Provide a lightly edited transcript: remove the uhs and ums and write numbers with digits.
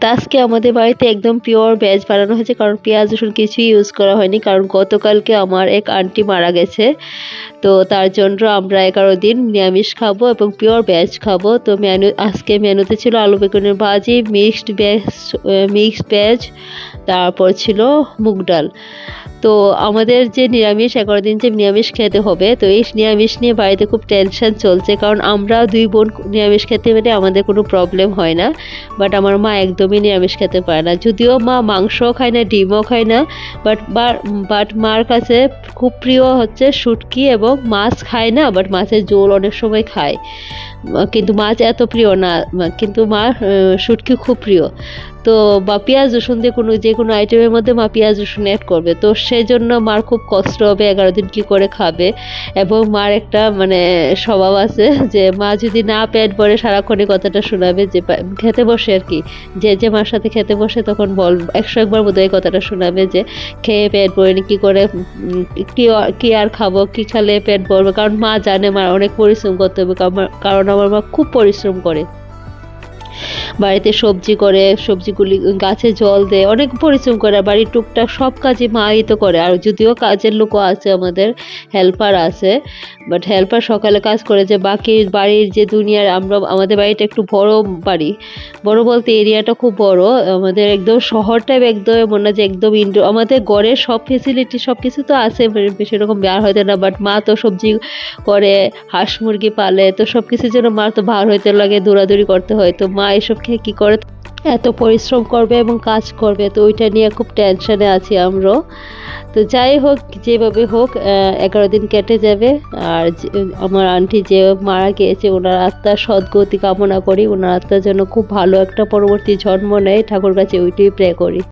তো আজকে আমাদের বাড়িতে একদম পিওর ভেজ বানানো হয়েছে, কারণ পেঁয়াজ রসুন কিছুই ইউজ করা হয়নি, কারণ গতকালকে আমার এক আন্টি মারা গেছে। তো তার জন্য আমরা 11 দিন নিরামিষ খাবো এবং পিওর ভেজ খাবো। তো আজকে মেনুতে ছিল আলু বেগুনের ভাজি, মিক্সড ভেজ, তারপর ছিল মুগ ডাল। তো আমাদের যে নিরামিষ 11 দিন যে নিরামিষ খেতে হবে, তো এই নিরামিষ নিয়ে বাড়িতে খুব টেনশন চলছে, কারণ আমরা 2 বোন নিরামিষ খেতে পেরে আমাদের কোনো প্রবলেম হয় না, বাট আমার মা একদমই নিরামিষ খেতে পারে না। যদিও মা মাংসও খায় না, ডিমও খায় না, বাট মার কাছে খুব প্রিয় হচ্ছে শুটকি, এবং মাছ খায় না, বাট মাছের ঝোল অনেক সময় খায়, কিন্তু মাছ এত প্রিয় না, কিন্তু মার শুটকি খুব প্রিয়। তো বা পেঁয়াজ রসুন দিয়ে যে কোনো আইটেমের মধ্যে মা পেঁয়াজ রসুন অ্যাড করবে, তো সেই জন্য মার খুব কষ্ট হবে 11 দিন কী করে খাবে। এবং মার একটা মানে স্বভাব আছে যে মা যদি না পেট ভরে সারাক্ষণই কথাটা শোনাবে, যে খেতে বসে আর কি, যে মার সাথে খেতে বসে তখন 101বার বোধহয় কথাটা শোনাবে যে খেয়ে পেট ভরেনি, কী করে কি আর খাবো, কি খেলে পেট ভরবে, কারণ মা জানে মার অনেক পরিশ্রম করতে হবে, কারণ আমার মা খুব পরিশ্রম করে, বাড়িতে সবজি করে, সবজিগুলি গাছে জল দেয়, অনেক পরিশ্রম করে, আর বাড়ির টুকটাক সব কাজই মাই তো করে। আর যদিও কাজের লোকও আছে, আমাদের হেল্পার আছে, বাট হেল্পার সকালে কাজ করে, যে বাকি বাড়ির যে দুনিয়ার আমাদের বাড়িটা একটু বড় বড় বলতে এরিয়াটা খুব বড়, আমাদের একদম শহরটাই একদম মনে হয় যে একদম ইনডোর, আমাদের ঘরের সব ফেসিলিটি সব কিছু তো আছে, সেরকম বের হইতে না, বাট মা তো সবজি করে, হাঁস মুরগি পালে, তো সব কিছুর জন্য মার তো বার হইতে লাগে, দৌড়াদৌড়ি করতে হয়, তো মা এসব খেয়ে কী করে এত পরিশ্রম করবে এবং কাজ করবে, তো ওইটা নিয়ে খুব টেনশনে আছি আমরাও। তো যাই হোক, যেভাবে হোক 11 দিন কেটে যাবে। আর আমার আন্টি যে মারা গিয়েছে, ওনার আত্মার সদ্গতি কামনা করি, ওনার আত্মার জন্য খুব ভালো একটা পরবর্তী জন্ম নেয়, ঠাকুর কাছে ওইটাই প্রে করি।